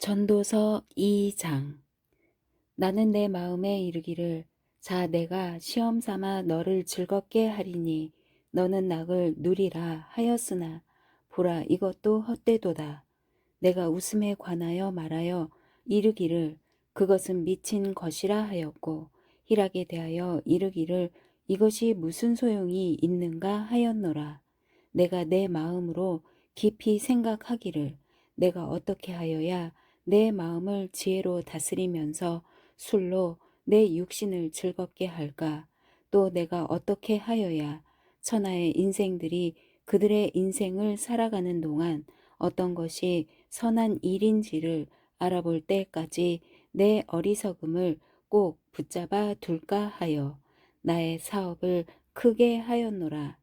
전도서 2장. 나는 내 마음에 이르기를 자 내가 시험 삼아 너를 즐겁게 하리니 너는 낙을 누리라 하였으나 보라 이것도 헛되도다. 내가 웃음에 관하여 말하여 이르기를 그것은 미친 것이라 하였고 희락에 대하여 이르기를 이것이 무슨 소용이 있는가 하였노라. 내가 내 마음으로 깊이 생각하기를 내가 어떻게 하여야 내 마음을 지혜로 다스리면서 술로 내 육신을 즐겁게 할까? 또 내가 어떻게 하여야 천하의 인생들이 그들의 인생을 살아가는 동안 어떤 것이 선한 일인지를 알아볼 때까지 내 어리석음을 꼭 붙잡아 둘까 하여 나의 사업을 크게 하였노라.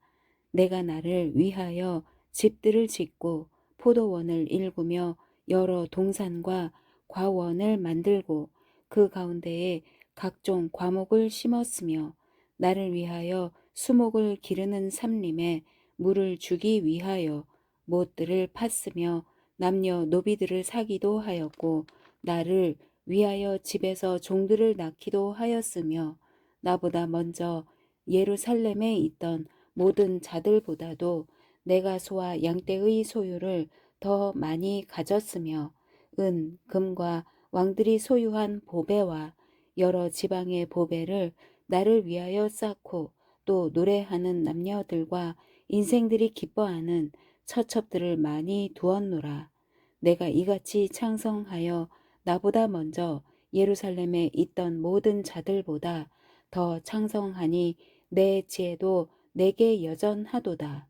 내가 나를 위하여 집들을 짓고 포도원을 일구며 여러 동산과 과원을 만들고 그 가운데에 각종 과목을 심었으며 나를 위하여 수목을 기르는 삼림에 물을 주기 위하여 못들을 팠으며 남녀 노비들을 사기도 하였고 나를 위하여 집에서 종들을 낳기도 하였으며 나보다 먼저 예루살렘에 있던 모든 자들보다도 내가 소와 양떼의 소유를 더 많이 가졌으며 은, 금과 왕들이 소유한 보배와 여러 지방의 보배를 나를 위하여 쌓고 또 노래하는 남녀들과 인생들이 기뻐하는 처첩들을 많이 두었노라. 내가 이같이 창성하여 나보다 먼저 예루살렘에 있던 모든 자들보다 더 창성하니 내 지혜도 내게 여전하도다.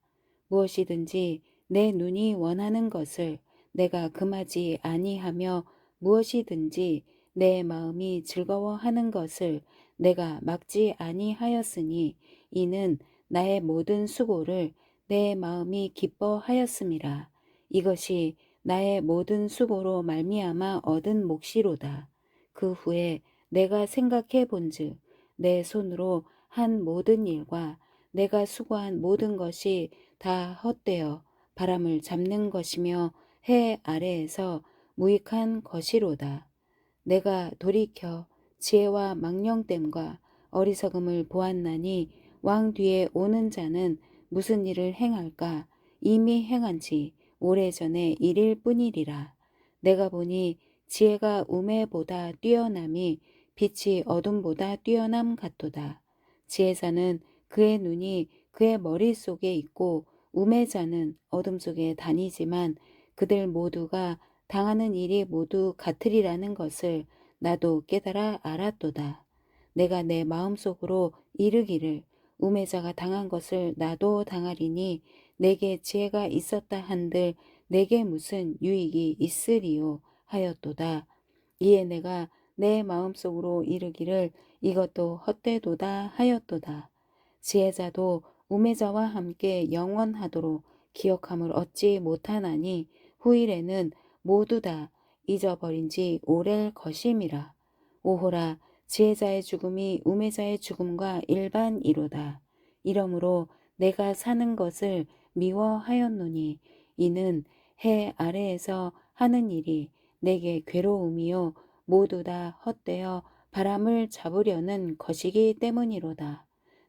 무엇이든지 내 눈이 원하는 것을 내가 금하지 아니하며 무엇이든지 내 마음이 즐거워하는 것을 내가 막지 아니하였으니 이는 나의 모든 수고를 내 마음이 기뻐하였음이라. 이것이 나의 모든 수고로 말미암아 얻은 몫이로다. 그 후에 내가 생각해 본즉 내 손으로 한 모든 일과 내가 수고한 모든 것이 다 헛되어 바람을 잡는 것이며 해 아래에서 무익한 것이로다. 내가 돌이켜 지혜와 망령됨과 어리석음을 보았나니 왕 뒤에 오는 자는 무슨 일을 행할까? 이미 행한 지 오래전의 일일 뿐이리라. 내가 보니 지혜가 우매보다 뛰어남이 빛이 어둠보다 뛰어남 같도다. 지혜자는 그의 눈이 그의 머릿속에 있고 우매자는 어둠 속에 다니지만 그들 모두가 당하는 일이 모두 같으리라는 것을 나도 깨달아 알았도다. 내가 내 마음속으로 이르기를 우매자가 당한 것을 나도 당하리니 내게 지혜가 있었다 한들 내게 무슨 유익이 있으리요 하였도다. 이에 내가 내 마음속으로 이르기를 이것도 헛되도다 하였도다. 지혜자도 우매자와 함께 영원하도록 기억함을 얻지 못하나니 후일에는 모두 다 잊어버린 지 오래일 것임이라. 오호라 지혜자의 죽음이 우매자의 죽음과 일반이로다. 이러므로 내가 사는 것을 미워하였노니 이는 해 아래에서 하는 일이 내게 괴로움이요 모두 다 헛되어 바람을 잡으려는 것이기 때문이로다.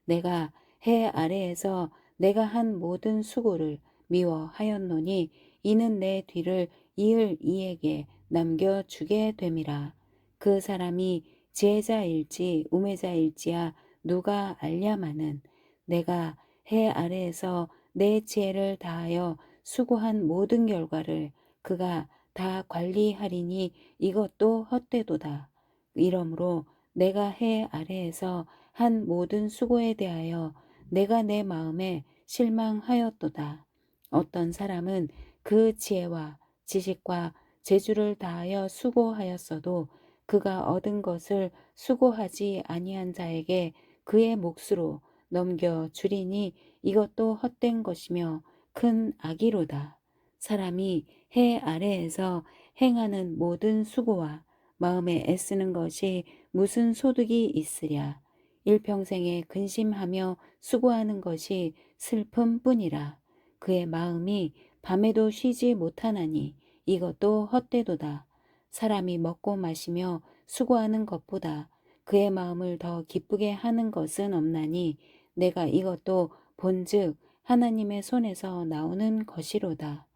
내가 해 아래에서 내가 한 모든 수고를 미워하였노니 이는 내 뒤를 이을 이에게 남겨주게 됨이라. 그 사람이 지혜자일지 우매자일지야 누가 알랴마는 내가 해 아래에서 내 지혜를 다하여 수고한 모든 결과를 그가 다 관리하리니 이것도 헛되도다. 이러므로 내가 해 아래에서 한 모든 수고에 대하여 내가 내 마음에 실망하였도다. 어떤 사람은 그 지혜와 지식과 재주를 다하여 수고하였어도 그가 얻은 것을 수고하지 아니한 자에게 그의 몫으로 넘겨주리니 이것도 헛된 것이며 큰 악이로다. 사람이 해 아래에서 행하는 모든 수고와 마음에 애쓰는 것이 무슨 소득이 있으랴. 일평생에 근심하며 수고하는 것이 슬픔뿐이라. 그의 마음이 밤에도 쉬지 못하나니 이것도 헛되도다. 사람이 먹고 마시며 수고하는 것보다 그의 마음을 더 기쁘게 하는 것은 없나니 내가 이것도 본즉 하나님의 손에서 나오는 것이로다.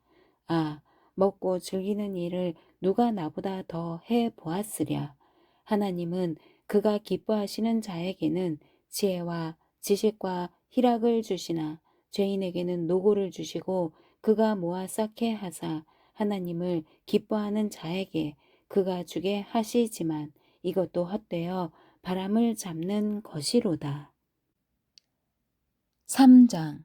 아, 먹고 즐기는 일을 누가 나보다 더 해 보았으랴. 하나님은 그가 기뻐하시는 자에게는 지혜와 지식과 희락을 주시나 죄인에게는 노고를 주시고 그가 모아 쌓게 하사 하나님을 기뻐하는 자에게 그가 주게 하시지만 이것도 헛되어 바람을 잡는 것이로다. 3장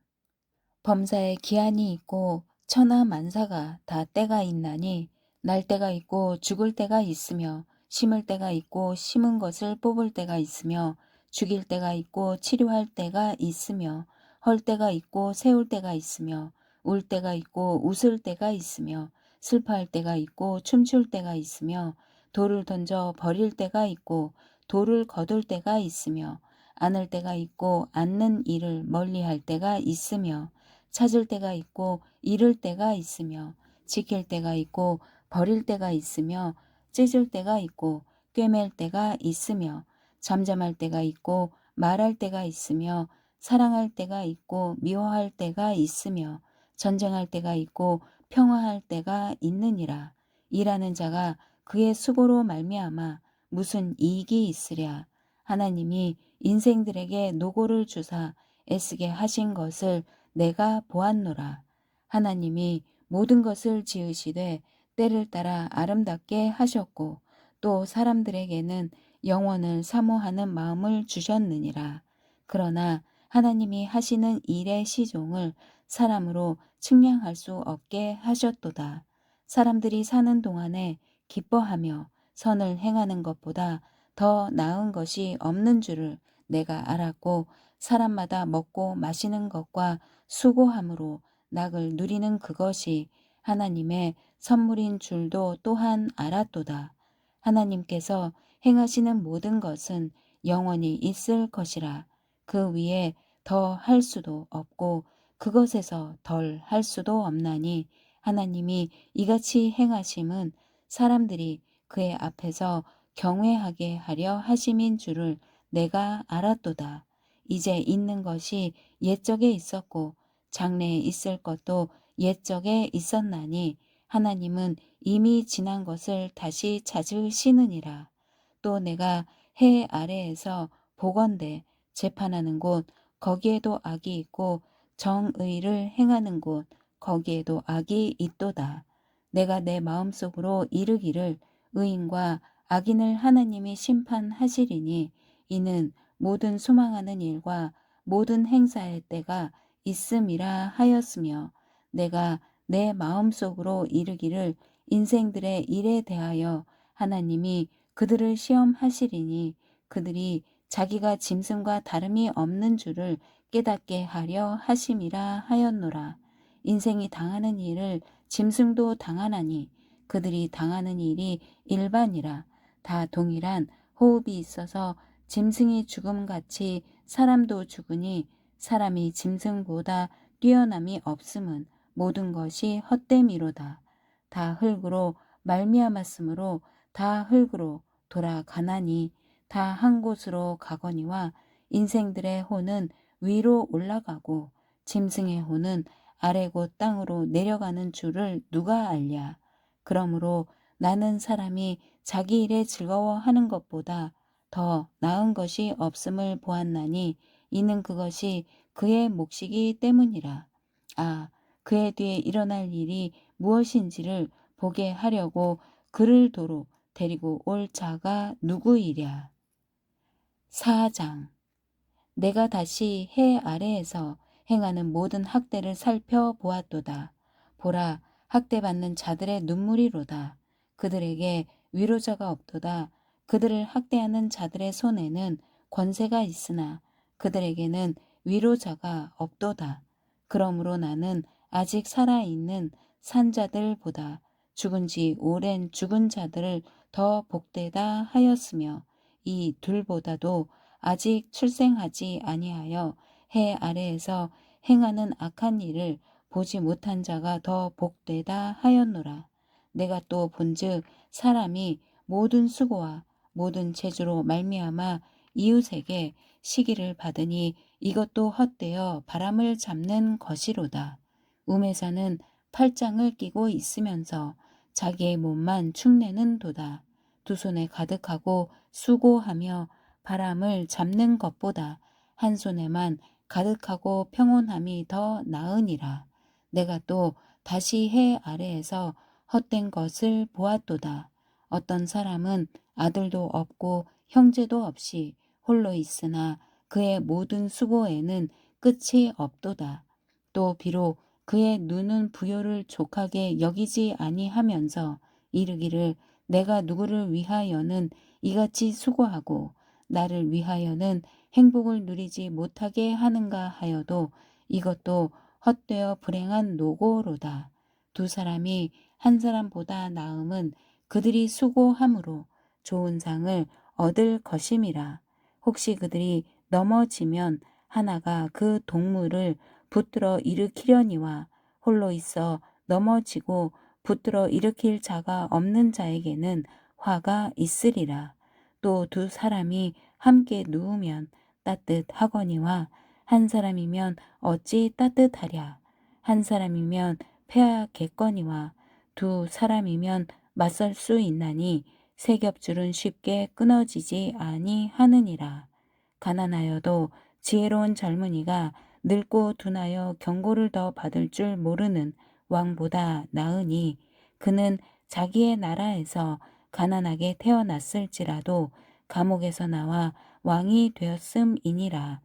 범사에 기한이 있고 천하 만사가 다 때가 있나니 날 때가 있고 죽을 때가 있으며 심을 때가 있고 심은 것을 뽑을 때가 있으며 죽일 때가 있고 치료할 때가 있으며 헐 때가 있고 세울 때가 있으며 울 때가 있고 웃을 때가 있으며 슬퍼할 때가 있고 춤출 때가 있으며 돌을 던져 버릴 때가 있고 돌을 거둘 때가 있으며 안을 때가 있고 앉는 일을 멀리할 때가 있으며 찾을 때가 있고 잃을 때가 있으며 지킬 때가 있고 버릴 때가 있으며 찢을 때가 있고 꿰맬 때가 있으며 잠잠할 때가 있고 말할 때가 있으며 사랑할 때가 있고 미워할 때가 있으며 전쟁할 때가 있고 평화할 때가 있느니라. 일하는 자가 그의 수고로 말미암아 무슨 이익이 있으랴. 하나님이 인생들에게 노고를 주사 애쓰게 하신 것을 내가 보았노라. 하나님이 모든 것을 지으시되 때를 따라 아름답게 하셨고 또 사람들에게는 영원을 사모하는 마음을 주셨느니라. 그러나 하나님이 하시는 일의 시종을 사람으로 측량할 수 없게 하셨도다. 사람들이 사는 동안에 기뻐하며 선을 행하는 것보다 더 나은 것이 없는 줄을 내가 알았고 사람마다 먹고 마시는 것과 수고함으로 낙을 누리는 그것이 하나님의 선물인 줄도 또한 알았도다. 하나님께서 행하시는 모든 것은 영원히 있을 것이라. 그 위에 더 할 수도 없고 그것에서 덜 할 수도 없나니 하나님이 이같이 행하심은 사람들이 그의 앞에서 경외하게 하려 하심인 줄을 내가 알았도다. 이제 있는 것이 옛적에 있었고 장래에 있을 것도 옛적에 있었나니 하나님은 이미 지난 것을 다시 찾으시느니라. 또 내가 해 아래에서 보건대 재판하는 곳 거기에도 악이 있고 정의를 행하는 곳 거기에도 악이 있도다. 내가 내 마음속으로 이르기를 의인과 악인을 하나님이 심판하시리니 이는 모든 소망하는 일과 모든 행사할 때가 있음이라 하였으며 내가 내 마음속으로 이르기를 인생들의 일에 대하여 하나님이 그들을 시험하시리니 그들이 자기가 짐승과 다름이 없는 줄을 깨닫게 하려 하심이라 하였노라. 인생이 당하는 일을 짐승도 당하나니 그들이 당하는 일이 일반이라. 다 동일한 호흡이 있어서 짐승이 죽음같이 사람도 죽으니 사람이 짐승보다 뛰어남이 없음은 모든 것이 헛됨이로다. 다 흙으로 말미암았으므로 다 흙으로 돌아가나니 다 한 곳으로 가거니와 인생들의 호는 위로 올라가고 짐승의 호는 아래 곧 땅으로 내려가는 줄을 누가 알랴. 그러므로 나는 사람이 자기 일에 즐거워하는 것보다 더 나은 것이 없음을 보았나니 이는 그것이 그의 몫이기 때문이라. 아, 그의 뒤에 일어날 일이 무엇인지를 보게 하려고 그를 도로 데리고 올 자가 누구이랴. 4장 내가 다시 해 아래에서 행하는 모든 학대를 살펴보았도다. 보라, 학대받는 자들의 눈물이로다. 그들에게 위로자가 없도다. 그들을 학대하는 자들의 손에는 권세가 있으나 그들에게는 위로자가 없도다. 그러므로 나는 아직 살아있는 산자들보다 죽은 지 오랜 죽은 자들을 더 복되다 하였으며 이 둘보다도 아직 출생하지 아니하여 해 아래에서 행하는 악한 일을 보지 못한 자가 더 복되다 하였노라. 내가 또 본즉 사람이 모든 수고와 모든 재주로 말미암아 이웃에게 시기를 받으니 이것도 헛되어 바람을 잡는 것이로다. 우매자는 팔짱을 끼고 있으면서 자기의 몸만 축내는 도다. 두 손에 가득하고 수고하며 바람을 잡는 것보다 한 손에만 가득하고 평온함이 더 나으니라. 내가 또 다시 해 아래에서 헛된 것을 보았도다. 어떤 사람은 아들도 없고 형제도 없이 홀로 있으나 그의 모든 수고에는 끝이 없도다. 또 비록 그의 눈은 부요를 족하게 여기지 아니하면서 이르기를 내가 누구를 위하여는 이같이 수고하고 나를 위하여는 행복을 누리지 못하게 하는가 하여도 이것도 헛되어 불행한 노고로다. 두 사람이 한 사람보다 나음은 그들이 수고함으로 좋은 상을 얻을 것임이라. 혹시 그들이 넘어지면 하나가 그 동물을 붙들어 일으키려니와 홀로 있어 넘어지고 붙들어 일으킬 자가 없는 자에게는 화가 있으리라. 또 두 사람이 함께 누우면 따뜻하거니와 한 사람이면 어찌 따뜻하랴. 한 사람이면 패하겠거니와 두 사람이면 맞설 수 있나니 세 겹줄은 쉽게 끊어지지 아니하느니라. 가난하여도 지혜로운 젊은이가 늙고 둔하여 경고를 더 받을 줄 모르는 왕보다 나으니 그는 자기의 나라에서 가난하게 태어났을지라도 감옥에서 나와 왕이 되었음이니라.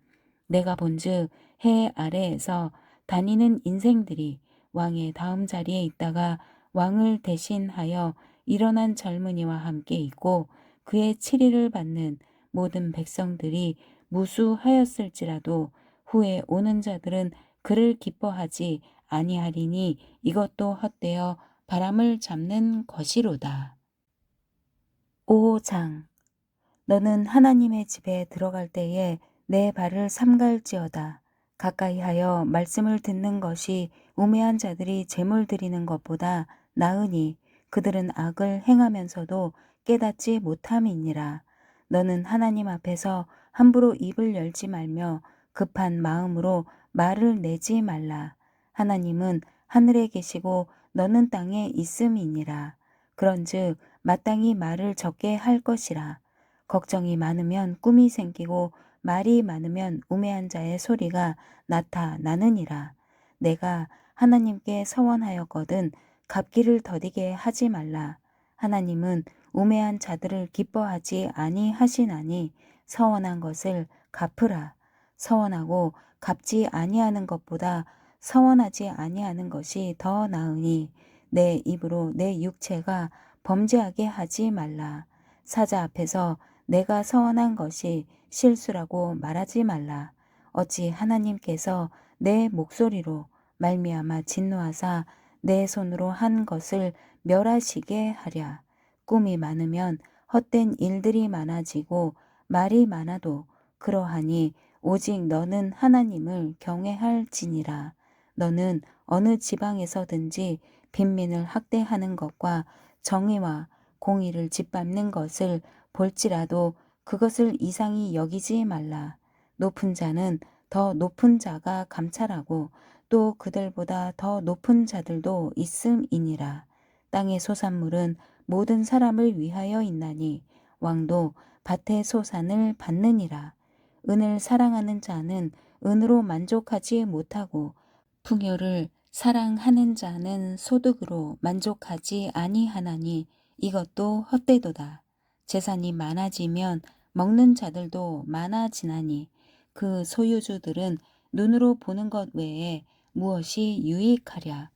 내가 본즉 해 아래에서 다니는 인생들이 왕의 다음 자리에 있다가 왕을 대신하여 일어난 젊은이와 함께 있고 그의 치리를 받는 모든 백성들이 무수하였을지라도 후에 오는 자들은 그를 기뻐하지 아니하리니 이것도 헛되어 바람을 잡는 것이로다. 5장 너는 하나님의 집에 들어갈 때에 내 발을 삼갈지어다. 가까이 하여 말씀을 듣는 것이 우매한 자들이 제물 드리는 것보다 나으니 그들은 악을 행하면서도 깨닫지 못함이니라. 너는 하나님 앞에서 함부로 입을 열지 말며 급한 마음으로 말을 내지 말라. 하나님은 하늘에 계시고 너는 땅에 있음이니라. 그런즉 마땅히 말을 적게 할 것이라. 걱정이 많으면 꿈이 생기고 말이 많으면 우매한 자의 소리가 나타나느니라. 내가 하나님께 서원하였거든 갚기를 더디게 하지 말라. 하나님은 우매한 자들을 기뻐하지 아니하시나니 서원한 것을 갚으라. 서원하고 갚지 아니하는 것보다 서원하지 아니하는 것이 더 나으니 내 입으로 내 육체가 범죄하게 하지 말라. 사자 앞에서 내가 서원한 것이 실수라고 말하지 말라. 어찌 하나님께서 내 목소리로 말미암아 진노하사 내 손으로 한 것을 멸하시게 하랴. 꿈이 많으면 헛된 일들이 많아지고 말이 많아도 그러하니 오직 너는 하나님을 경외할지니라. 너는 어느 지방에서든지 빈민을 학대하는 것과 정의와 공의를 짓밟는 것을 볼지라도 그것을 이상히 여기지 말라. 높은 자는 더 높은 자가 감찰하고 또 그들보다 더 높은 자들도 있음이니라. 땅의 소산물은 모든 사람을 위하여 있나니 왕도 밭의 소산을 받느니라. 은을 사랑하는 자는 은으로 만족하지 못하고 풍요를 사랑하는 자는 소득으로 만족하지 아니하나니 이것도 헛되도다. 재산이 많아지면 먹는 자들도 많아지나니 그 소유주들은 눈으로 보는 것 외에 무엇이 유익하랴.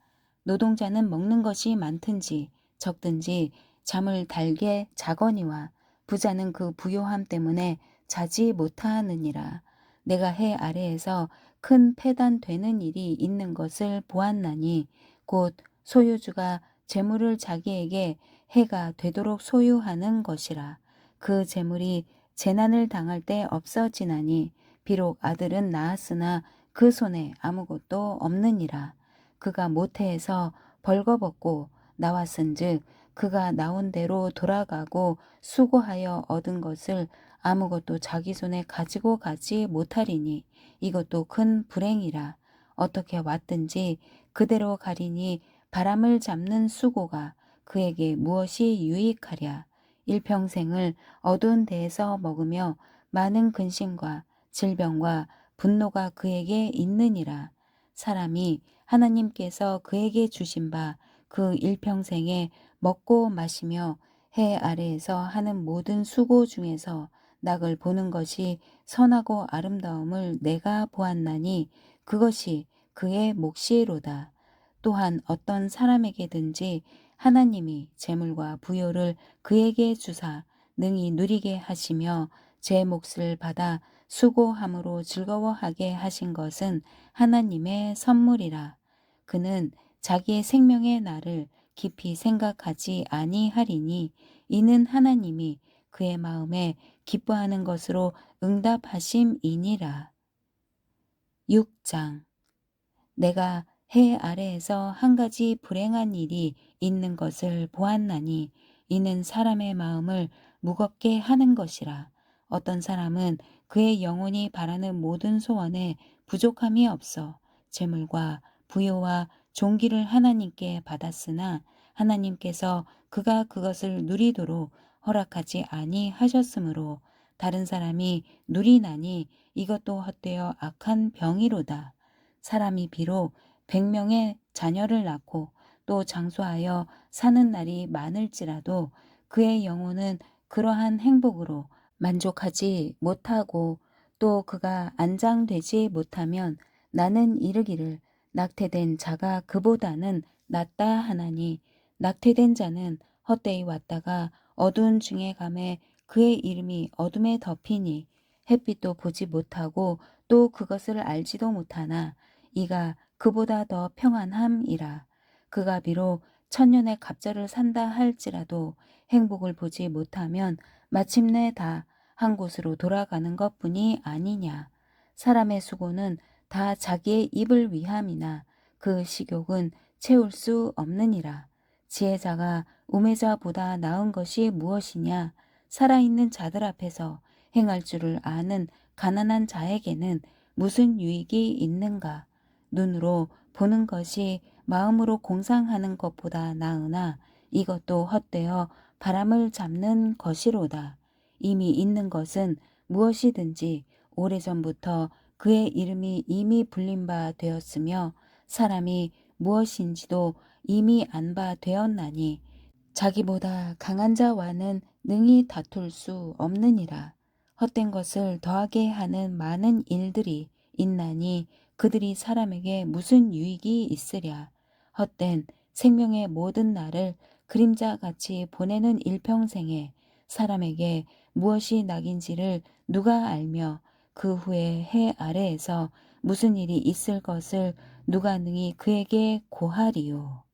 노동자는 먹는 것이 많든지 적든지 잠을 달게 자거니와 부자는 그 부요함 때문에 자지 못하느니라. 내가 해 아래에서 큰 패단되는 일이 있는 것을 보았나니 곧 소유주가 재물을 자기에게 해가 되도록 소유하는 것이라. 그 재물이 재난을 당할 때 없어지나니 비록 아들은 낳았으나 그 손에 아무것도 없느니라. 그가 모태에서 벌거벗고 나왔은즉 그가 나온 대로 돌아가고 수고하여 얻은 것을 아무것도 자기 손에 가지고 가지 못하리니 이것도 큰 불행이라. 어떻게 왔든지 그대로 가리니 바람을 잡는 수고가 그에게 무엇이 유익하랴. 일평생을 어두운 데에서 먹으며 많은 근심과 질병과 분노가 그에게 있느니라. 사람이 하나님께서 그에게 주신 바 그 일평생에 먹고 마시며 해 아래에서 하는 모든 수고 중에서 낙을 보는 것이 선하고 아름다움을 내가 보았나니 그것이 그의 몫이로다. 또한 어떤 사람에게든지 하나님이 재물과 부요를 그에게 주사 능히 누리게 하시며 제 몫을 받아 수고함으로 즐거워하게 하신 것은 하나님의 선물이라. 그는 자기의 생명의 날을 깊이 생각하지 아니하리니 이는 하나님이 그의 마음에 기뻐하는 것으로 응답하심이니라. 6장. 내가 해 아래에서 한 가지 불행한 일이 있는 것을 보았나니 이는 사람의 마음을 무겁게 하는 것이라. 어떤 사람은 그의 영혼이 바라는 모든 소원에 부족함이 없어 재물과 부요와 존귀를 하나님께 받았으나 하나님께서 그가 그것을 누리도록 허락하지 아니하셨으므로 다른 사람이 누리나니 이것도 헛되어 악한 병이로다. 사람이 비록 100명의 자녀를 낳고 또 장수하여 사는 날이 많을지라도 그의 영혼은 그러한 행복으로 만족하지 못하고 또 그가 안장되지 못하면 나는 이르기를 낙태된 자가 그보다는 낫다 하나니 낙태된 자는 헛되이 왔다가 어두운 중에 감에 그의 이름이 어둠에 덮이니 햇빛도 보지 못하고 또 그것을 알지도 못하나 이가 그보다 더 평안함이라. 그가 비록 천년의 갑절을 산다 할지라도 행복을 보지 못하면 마침내 다 한 곳으로 돌아가는 것뿐이 아니냐. 사람의 수고는 다 자기의 입을 위함이나 그 식욕은 채울 수 없느니라. 지혜자가 우매자보다 나은 것이 무엇이냐. 살아있는 자들 앞에서 행할 줄을 아는 가난한 자에게는 무슨 유익이 있는가. 눈으로 보는 것이 마음으로 공상하는 것보다 나으나 이것도 헛되어 바람을 잡는 것이로다. 이미 있는 것은 무엇이든지 오래전부터 그의 이름이 이미 불린 바 되었으며 사람이 무엇인지도 이미 안 바 되었나니 자기보다 강한 자와는 능히 다툴 수 없느니라. 헛된 것을 더하게 하는 많은 일들이 있나니 그들이 사람에게 무슨 유익이 있으랴. 헛된 생명의 모든 날을 그림자같이 보내는 일평생에 사람에게 무엇이 낙인지를 누가 알며 그 후에 해 아래에서 무슨 일이 있을 것을 누가 능히 그에게 고하리요.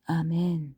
아멘.